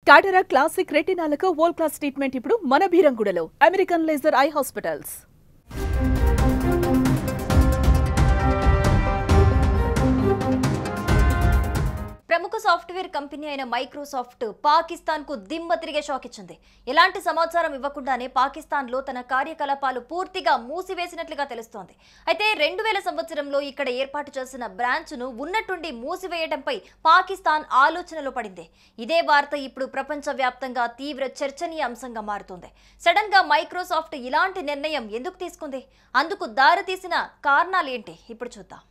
Cataract classic రెటినాలకు world class treatment ఇప్పుడు మన బీరంగూడలో అమెరికన్ లేజర్ ఐ హాస్పిటల్స్. ప్రముఖ సాఫ్ట్వేర్ కంపెనీ అయిన మైక్రోసాఫ్ట్ పాకిస్తాన్ కు దిమ్మ తిరిగే షాక్ ఇచ్చింది. ఎలాంటి సమాచారం ఇవ్వకుండానే పాకిస్తాన్ లో తన కార్యకలాపాలు పూర్తిగా మూసివేసినట్లుగా తెలుస్తోంది. అయితే 2000 సంవత్సరంలో ఇక్కడ ఏర్పాటు చేసిన బ్రాంచ్ ను ఉన్నట్టుండి మూసివేయడంపై పాకిస్తాన్ ఆలోచనలో పడింది. ఇదే వార్త ఇప్పుడు ప్రపంచవ్యాప్తంగా తీవ్ర చర్చనీయాంశంగా మారుతోంది. సడన్ గా మైక్రోసాఫ్ట్ ఇలాంటి నిర్ణయం ఎందుకు తీసుకుంది? అందుకు దారితీసిన కారణాలు ఏంటి? ఇప్పుడు చూద్దాం.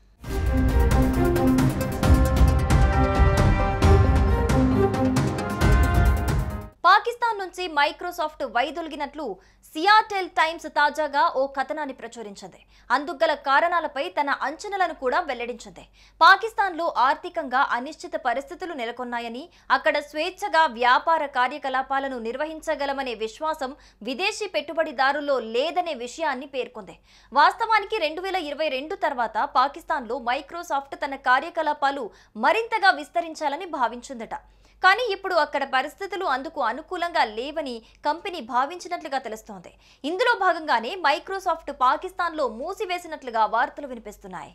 పాకిస్తాన్ నుంచి మైక్రోసాఫ్ట్ వైదొలిగినట్లు సియాటెల్ టైమ్స్ తాజాగా ఓ కథనాన్ని ప్రచురించింది. అందుకు గల కారణాలపై తన అంచనాలను కూడా వెల్లడించింది. పాకిస్తాన్లో ఆర్థికంగా అనిశ్చిత పరిస్థితులు నెలకొన్నాయని, అక్కడ స్వేచ్ఛగా వ్యాపార కార్యకలాపాలను నిర్వహించగలమనే విశ్వాసం విదేశీ పెట్టుబడిదారుల్లో లేదనే విషయాన్ని పేర్కొంది. వాస్తవానికి 2022 తర్వాత పాకిస్తాన్లో మైక్రోసాఫ్ట్ తన కార్యకలాపాలు మరింతగా విస్తరించాలని భావించిందట. కానీ ఇప్పుడు అక్కడ పరిస్థితులు అందుకు అనుకూలంగా లేవని కంపెనీ భావించినట్లుగా తెలుస్తోంది. ఇందులో భాగంగానే మైక్రోసాఫ్ట్ పాకిస్తాన్లో మూసివేసినట్లుగా వార్తలు వినిపిస్తున్నాయి.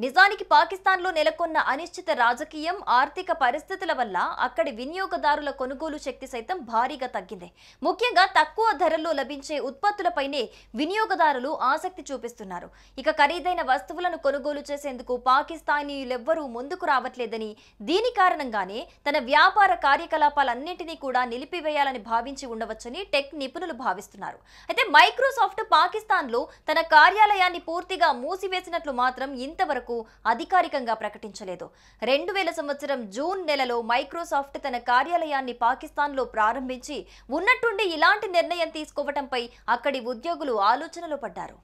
నిజానికి పాకిస్తాన్లో నెలకొన్న అనిశ్చిత రాజకీయం, ఆర్థిక పరిస్థితుల వల్ల అక్కడి వినియోగదారుల కొనుగోలు శక్తి సైతం భారీగా తగ్గింది. ముఖ్యంగా తక్కువ ధరల్లో లభించే ఉత్పత్తులపైనే వినియోగదారులు ఆసక్తి చూపిస్తున్నారు. ఇక ఖరీదైన వస్తువులను కొనుగోలు చేసేందుకు పాకిస్తానీయులెవ్వరూ ముందుకు రావట్లేదని, దీని కారణంగానే తన వ్యాపార కార్యకలాపాలన్నింటినీ కూడా నిలిపివేయాలని భావించి ఉండవచ్చని టెక్ నిపుణులు భావిస్తున్నారు. అయితే మైక్రోసాఫ్ట్ పాకిస్తాన్లో తన కార్యాలయాన్ని పూర్తిగా మూసివేసినట్లు మాత్రం ఇంతవరకు అధికారికంగా ప్రకటించలేదు. 2000 సంవత్సరం జూన్ నెలలో మైక్రోసాఫ్ట్ తన కార్యాలయాన్ని పాకిస్తాన్లో ప్రారంభించి ఉన్నట్టుండి ఇలాంటి నిర్ణయం తీసుకోవడంపై అక్కడి ఉద్యోగులు ఆలోచనలో పడ్డారు.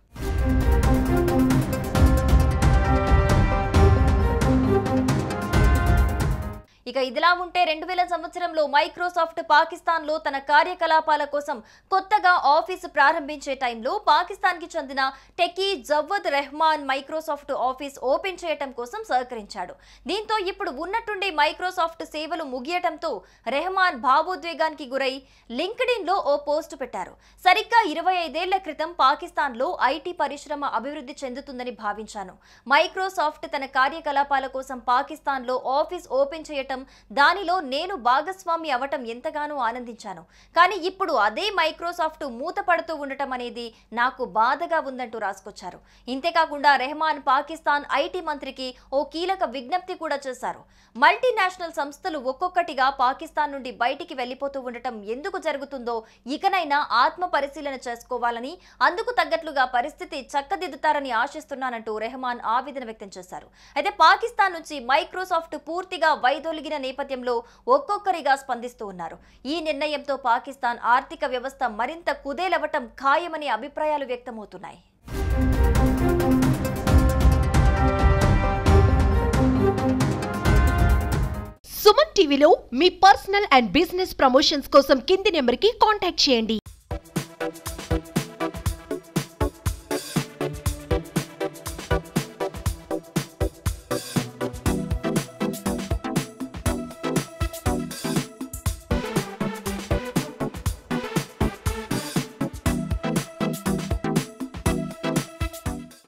ఇక ఇదిలా ఉంటే 2000 సంవత్సరంలో మైక్రోసాఫ్ట్ పాకిస్తాన్లో తన కార్యకలాపాల కోసం కొత్తగా ఆఫీసు ప్రారంభించే టైంలో పాకిస్తాన్కి చెందిన techie Jawwad Rehman Microsoft office open చేయటం కోసం సహకరించాడు. దీంతో ఇప్పుడు ఉన్నట్టుండి మైక్రోసాఫ్ట్ సేవలు ముగియటంతో రెహమాన్ భావోద్వేగానికి గురై లింక్డ్ఇన్లో ఓ పోస్టు పెట్టారు. సరిగ్గా 25 ఏళ్ల క్రితం పాకిస్తాన్లో ఐటీ పరిశ్రమ అభివృద్ధి చెందుతుందని భావించాను. మైక్రోసాఫ్ట్ తన కార్యకలాపాల కోసం పాకిస్తాన్లో ఆఫీస్ ఓపెన్ చేయటం, దానిలో నేను భాగస్వామి అవటం ఎంతగానో ఆనందించాను. కానీ ఇప్పుడు అదే మైక్రోసాఫ్ట్ మూతపడుతూ ఉండటం అనేది నాకు బాధగా ఉందంటూ రాసుకొచ్చారు. ఇంతేకాకుండా రెహమాన్ పాకిస్తాన్ ఐటీ మంత్రికి ఓ కీలక విజ్ఞప్తి కూడా చేశారు. మల్టీనేషనల్ సంస్థలు ఒక్కొక్కటిగా పాకిస్తాన్ నుండి బయటికి వెళ్లిపోతూ ఉండటం ఎందుకు జరుగుతుందో ఇకనైనా ఆత్మ పరిశీలన చేసుకోవాలని, అందుకు తగ్గట్లుగా పరిస్థితి చక్కదిద్దుతారని ఆశిస్తున్నానంటూ రెహమాన్ ఆవేదన వ్యక్తం చేశారు. అయితే పాకిస్తాన్ నుంచి మైక్రోసాఫ్ట్ పూర్తిగా వైదొలిగిన నేపథ్యంలో ఒక్కొక్కరిగా స్పందిస్తూ ఉన్నారు. ఈ నిర్ణయంతో పాకిస్తాన్ ఆర్థిక వ్యవస్థ మరింత కుదేలవటం ఖాయమనే అభిప్రాయాలు వ్యక్తమవుతున్నాయి. సుమన్ టీవీలో మీ పర్సనల్ అండ్ బిజినెస్ ప్రమోషన్స్ కోసం కింది నెంబర్కి కాంటాక్ట్ చేయండి.